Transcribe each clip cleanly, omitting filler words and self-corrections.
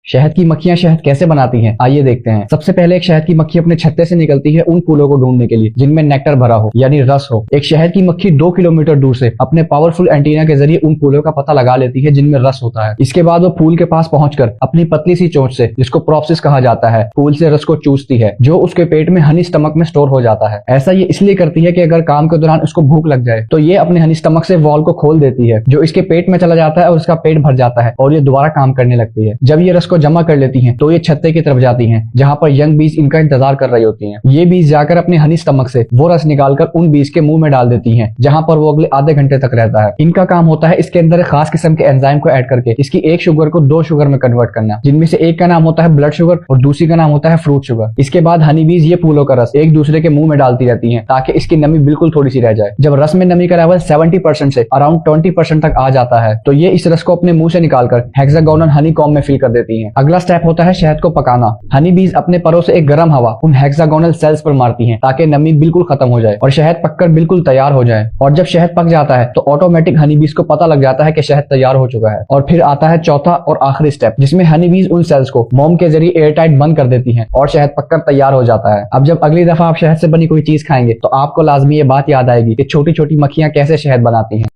शहद की मक्खियां शहद कैसे बनाती हैं, आइए देखते हैं। सबसे पहले एक शहद की मक्खी अपने छत्ते से निकलती है उन फूलों को ढूंढने के लिए जिनमें नेक्टर भरा हो यानी रस हो। एक शहद की मक्खी 2 किलोमीटर दूर से अपने पावरफुल एंटीना के जरिए उन फूलों का पता लगा लेती है जिनमें रस होता है। इसके बाद वो फूल के पास पहुंचकर अपनी पतली सी चोंच से, जिसको प्रोप्सिस कहा जाता है, फूल से रस को चूसती है जो उसके पेट में हनी स्टमक में स्टोर हो जाता है। ऐसा ये इसलिए करती है कि अगर काम के दौरान उसको भूख लग जाए तो ये अपने हनी स्टमक से वॉल को खोल देती है जो इसके पेट में चला जाता है और उसका पेट भर जाता है और ये दोबारा काम करने लगती है। जब ये रस को जमा कर लेती है तो ये छत्ते की तरफ जाती हैं जहां पर यंग बीज इनका इंतजार कर रही होती हैं। ये बीज जाकर अपने हनी स्टमक से वो रस निकालकर उन बीज के मुंह में डाल देती हैं जहां पर वो अगले आधे घंटे तक रहता है। इनका काम होता है इसके अंदर एक खास किस्म के एंजाइम को ऐड करके इसकी एक शुगर को 2 शुगर में कन्वर्ट करना, जिनमें से एक का नाम होता है ब्लड शुगर और दूसरी का नाम होता है फ्रूट शुगर। इसके बाद हनी बीज ये फूलों का रस एक दूसरे के मुंह में डालती रहती है ताकि इसकी नमी बिल्कुल थोड़ी सी रह जाए। जब रस में नमी का लेवल 70% से अराउंड 20% तक आ जाता है तो ये इस रस को अपने मुंह से निकालकर हेक्सागोनल हनी कॉम्ब में फिल कर देती है। अगला स्टेप होता है शहद को पकाना। हनी बीज अपने परों से एक गर्म हवा उन हेक्सागोनल सेल्स पर मारती हैं ताकि नमी बिल्कुल खत्म हो जाए और शहद पककर बिल्कुल तैयार हो जाए। और जब शहद पक जाता है तो ऑटोमेटिक हनी बीज को पता लग जाता है कि शहद तैयार हो चुका है। और फिर आता है चौथा और आखिरी स्टेप, जिसमें हनी बीज उन सेल्स को मोम के जरिए एयरटाइट बंद कर देती हैं और शहद पककर तैयार हो जाता है। अब जब अगली दफा आप शहद से बनी कोई चीज खाएंगे तो आपको लाजमी ये बात याद आएगी कि छोटी छोटी मक्खियां कैसे शहद बनाती हैं।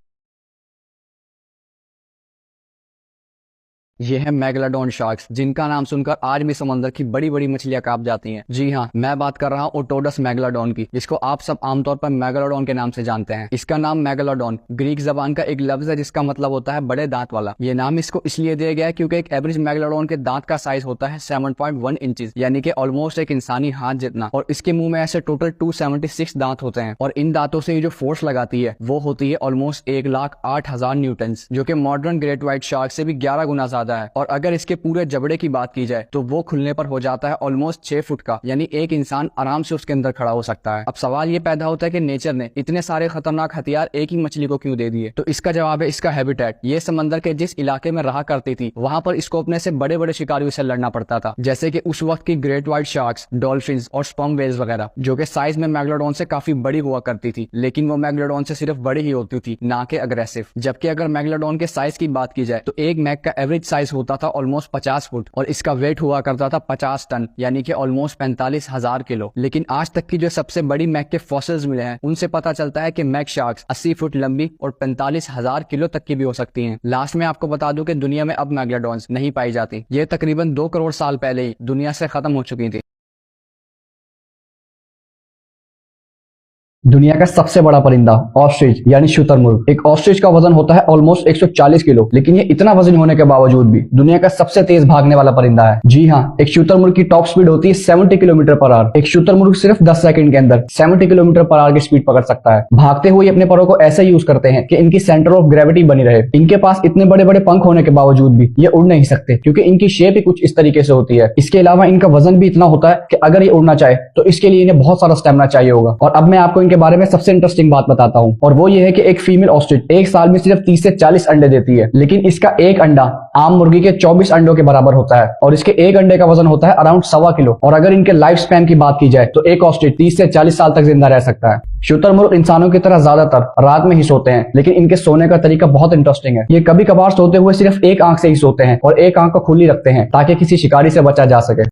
ये है मेगालोडॉन शार्क्स, जिनका नाम सुनकर आज भी समंदर की बड़ी बड़ी मछलियां कांप जाती हैं। जी हाँ, मैं बात कर रहा हूँ ओटोडस मेगालोडॉन की, जिसको आप सब आमतौर पर मेगालोडॉन के नाम से जानते हैं। इसका नाम मेगालोडॉन ग्रीक जबान का एक लफ्ज है जिसका मतलब होता है बड़े दांत वाला। ये नाम इसको इसलिए दिया गया है क्योंकि एक एवरेज मेगालोडॉन के दांत का साइज होता है 7.1 इंचेस, यानी कि ऑलमोस्ट एक इंसानी हाथ जितना। और इसके मुंह में ऐसे टोटल 276 दांत होते हैं और इन दांतों से ये जो फोर्स लगाती है वो होती है ऑलमोस्ट 1,08,000 न्यूटन, जो कि मॉडर्न ग्रेट व्हाइट शार्क से भी 11 गुना ज्यादा है। और अगर इसके पूरे जबड़े की बात की जाए तो वो खुलने पर हो जाता है ऑलमोस्ट 6 फुट का, यानी एक इंसान आराम से उसके अंदर खड़ा हो सकता है। अब सवाल ये पैदा होता है कि नेचर ने इतने सारे खतरनाक हथियार एक ही मछली को क्यों दे दिए? तो इसका जवाब है इसका हैबिटेट। ये समंदर के जिस इलाके में रहा करती थी वहां पर इसको अपने से बड़े बड़े शिकारियों से लड़ना पड़ता था, जैसे कि उस वक्त की ग्रेट व्हाइट शार्क्स, डॉल्फिन्स और स्पर्म वेल्स वगैरह, जो कि साइज में मेगालोडॉन से काफी बड़ी हुआ करती थी, लेकिन वो मेगालोडॉन से सिर्फ बड़ी ही होती थी, ना कि अग्रेसिव। जबकि अगर मेगालोडॉन के साइज की बात की जाए तो एक मैग का एवरेज साइज होता था ऑलमोस्ट 50 फुट और इसका वेट हुआ करता था 50 टन, यानी कि ऑलमोस्ट 45,000 किलो। लेकिन आज तक की जो सबसे बड़ी मैग के फॉसिल्स मिले हैं उनसे पता चलता है कि मैग शार्क्स 80 फुट लंबी और 45,000 किलो तक की भी हो सकती हैं। लास्ट में आपको बता दूं कि दुनिया में अब मेगालोडॉन्स नहीं पाई जाती। ये तकरीबन 2 करोड़ साल पहले ही दुनिया से खत्म हो चुकी थी। दुनिया का सबसे बड़ा परिंदा ऑस्ट्रिच यानी शुतुरमुर्ग। एक ऑस्ट्रिच का वजन होता है ऑलमोस्ट 140 किलो, लेकिन ये इतना वजन होने के बावजूद भी दुनिया का सबसे तेज भागने वाला परिंदा है। जी हाँ, एक शुतुरमुर्ग की टॉप स्पीड होती है 70 किलोमीटर पर आवर। एक शुतुरमुर्ग सिर्फ 10 सेकंड के अंदर 70 किलोमीटर पर आवर की स्पीड पकड़ सकता है। भागते हुए अपने परों को ऐसे यूज करते हैं कि इनकी सेंटर ऑफ ग्रेविटी बनी रहे। इनके पास इतने बड़े बड़े पंख होने के बावजूद भी ये उड़ नहीं सकते क्योंकि इनकी शेप ही कुछ इस तरीके से होती है। इसके अलावा इनका वजन भी इतना होता है कि अगर ये उड़ना चाहे तो इसके लिए इन्हें बहुत सारा स्टेमिना चाहिए होगा। और अब मैं आपको इनके बारे में सबसे इंटरेस्टिंग बात बताता हूं, और वो ये है कि एक फीमेल ऑस्ट्रिच एक साल में सिर्फ 30 से 40 अंडे देती है, लेकिन इसका एक अंडा आम मुर्गी के 24 अंडों के बराबर होता है और इसके एक अंडे का वजन होता है अराउंड 1.25 किलो। और अगर इनके लाइफ स्पैन की बात की जाए तो एक ऑस्ट्रिच 30 से 40 साल तक जिंदा रह सकता है। शुतुरमुर्ग इंसानों की तरह ज्यादातर रात में ही सोते हैं, लेकिन इनके सोने का तरीका बहुत इंटरेस्टिंग है। ये कभी कभार सोते हुए सिर्फ एक आंख से ही सोते हैं और एक आंख को खुली रखते हैं ताकि किसी शिकारी से बचा जा सके।